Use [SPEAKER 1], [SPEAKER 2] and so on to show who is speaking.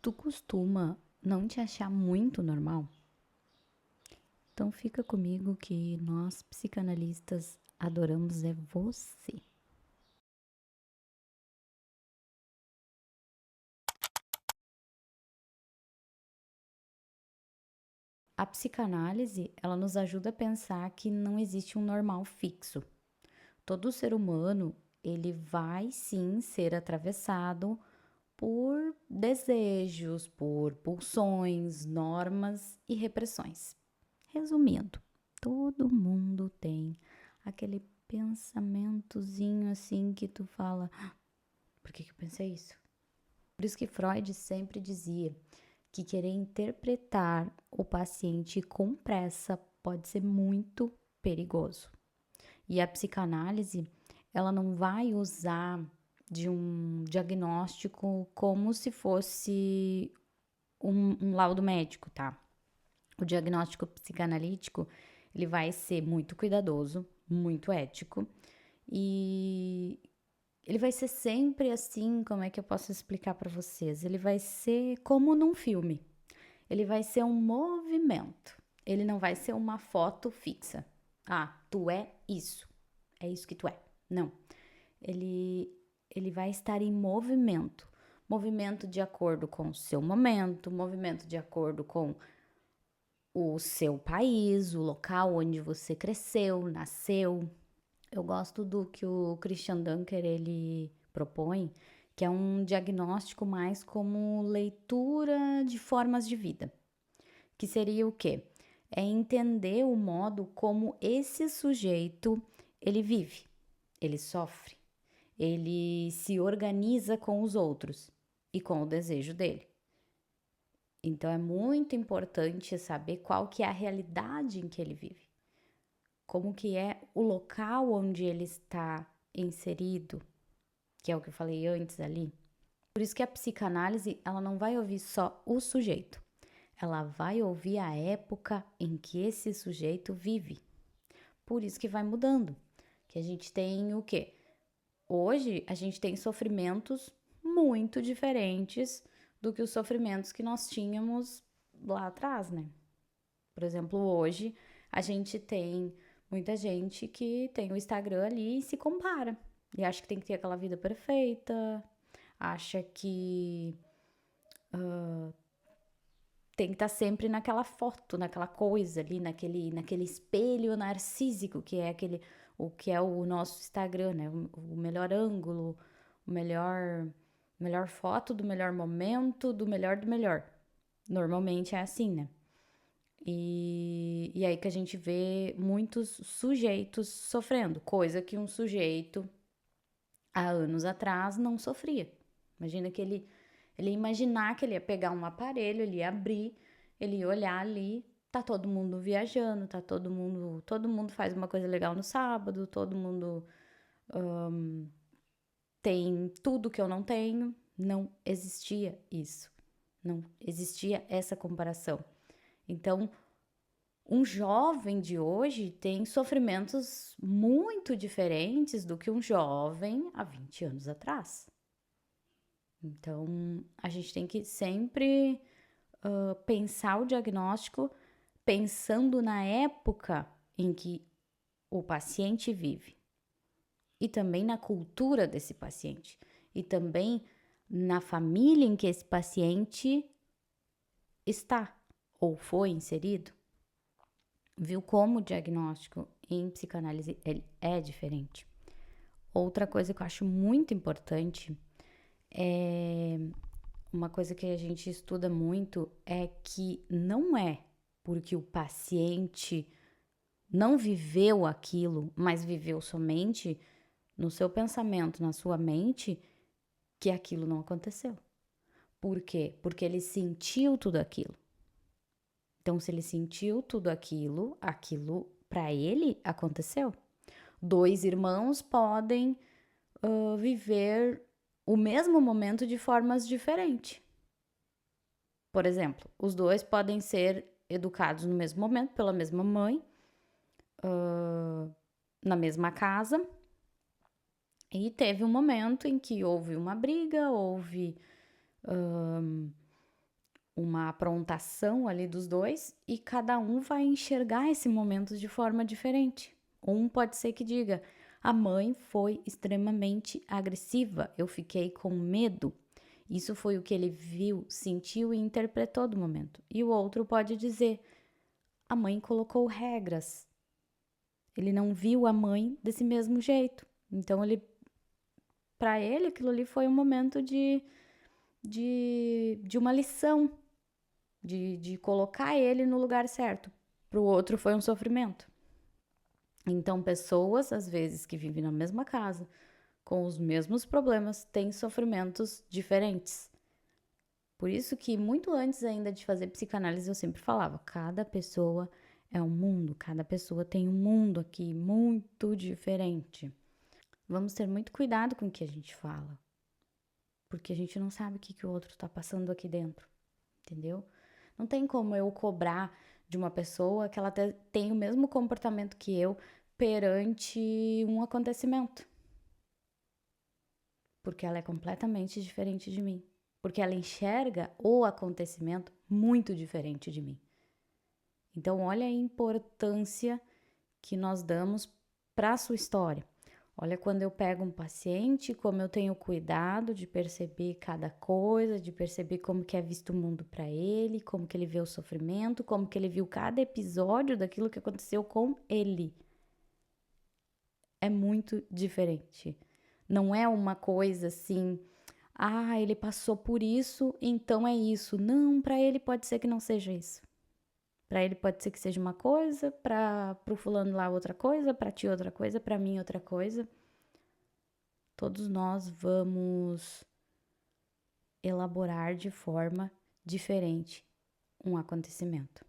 [SPEAKER 1] Tu costuma não te achar muito normal? Então fica comigo que nós psicanalistas adoramos é você. A psicanálise, ela nos ajuda a pensar que não existe um normal fixo. Todo ser humano, ele vai sim ser atravessado por desejos, por pulsões, normas e repressões. Resumindo, todo mundo tem aquele pensamentozinho assim que tu fala, por que eu pensei isso? Por isso que Freud sempre dizia que querer interpretar o paciente com pressa pode ser muito perigoso. E a psicanálise, ela não vai usar de um diagnóstico como se fosse um laudo médico, tá? O diagnóstico psicanalítico, ele vai ser muito cuidadoso, muito ético e ele vai ser sempre assim, como é que eu posso explicar para vocês? Ele vai ser como num filme. Ele vai ser um movimento. Ele não vai ser uma foto fixa. Ah, tu é isso. É isso que tu é. Não. Ele ele vai estar em movimento. Movimento de acordo com o seu momento, movimento de acordo com o seu país, o local onde você cresceu, nasceu. Eu gosto do que o Christian Dunker ele propõe, que é um diagnóstico mais como leitura de formas de vida, que seria o quê? É entender o modo como esse sujeito ele vive, ele sofre, ele se organiza com os outros e com o desejo dele. Então é muito importante saber qual que é a realidade em que ele vive, como que é o local onde ele está inserido, que é o que eu falei antes ali. Por isso que a psicanálise, ela não vai ouvir só o sujeito, ela vai ouvir a época em que esse sujeito vive. Por isso que vai mudando, que a gente tem o quê? Hoje a gente tem sofrimentos muito diferentes do que os sofrimentos que nós tínhamos lá atrás, né? Por exemplo, hoje a gente tem muita gente que tem o Instagram ali e se compara. E acha que tem que ter aquela vida perfeita, acha que tem que estar sempre naquela foto, naquela coisa ali, naquele espelho narcísico que é o que é o nosso Instagram, né? O melhor ângulo, o melhor foto do melhor momento, do melhor do melhor. Normalmente é assim, né? E aí que a gente vê muitos sujeitos sofrendo, coisa que um sujeito há anos atrás não sofria. Imagina que ele ia imaginar que ele ia pegar um aparelho, ele ia abrir, ele ia olhar ali, tá todo mundo viajando, tá todo mundo faz uma coisa legal no sábado, todo mundo tem tudo que eu não tenho. Não existia isso. Não existia essa comparação. Então, um jovem de hoje tem sofrimentos muito diferentes do que um jovem há 20 anos atrás. Então, a gente tem que sempre pensar o diagnóstico pensando na época em que o paciente vive e também na cultura desse paciente e também na família em que esse paciente está ou foi inserido. Viu como o diagnóstico em psicanálise ele é diferente. Outra coisa que eu acho muito importante é uma coisa que a gente estuda muito é que não é porque o paciente não viveu aquilo, mas viveu somente no seu pensamento, na sua mente, que aquilo não aconteceu. Por quê? Porque ele sentiu tudo aquilo. Então, se ele sentiu tudo aquilo, aquilo para ele aconteceu. Dois irmãos podem viver o mesmo momento de formas diferentes. Por exemplo, os dois podem ser educados no mesmo momento pela mesma mãe, na mesma casa, e teve um momento em que houve uma briga, houve uma aprontação ali dos dois e cada um vai enxergar esse momento de forma diferente. Um pode ser que diga: a mãe foi extremamente agressiva, eu fiquei com medo. Isso foi o que ele viu, sentiu e interpretou do momento. E o outro pode dizer: a mãe colocou regras. Ele não viu a mãe desse mesmo jeito. Então, para ele, aquilo ali foi um momento de uma lição, de colocar ele no lugar certo. Para o outro foi um sofrimento. Então, pessoas, às vezes, que vivem na mesma casa, com os mesmos problemas, têm sofrimentos diferentes. Por isso que, muito antes ainda de fazer psicanálise, eu sempre falava: cada pessoa é um mundo, cada pessoa tem um mundo aqui muito diferente. Vamos ter muito cuidado com o que a gente fala, porque a gente não sabe o que o outro está passando aqui dentro, entendeu? Não tem como eu cobrar de uma pessoa que ela tem o mesmo comportamento que eu perante um acontecimento, porque ela é completamente diferente de mim, porque ela enxerga o acontecimento muito diferente de mim. Então, olha a importância que nós damos para a sua história. Olha, quando eu pego um paciente, como eu tenho cuidado de perceber cada coisa, de perceber como que é visto o mundo para ele, como que ele vê o sofrimento, como que ele viu cada episódio daquilo que aconteceu com ele. É muito diferente. Não é uma coisa assim: ele passou por isso, então é isso. Não, para ele pode ser que não seja isso. Para ele pode ser que seja uma coisa, para o fulano lá outra coisa, para ti outra coisa, para mim outra coisa. Todos nós vamos elaborar de forma diferente um acontecimento.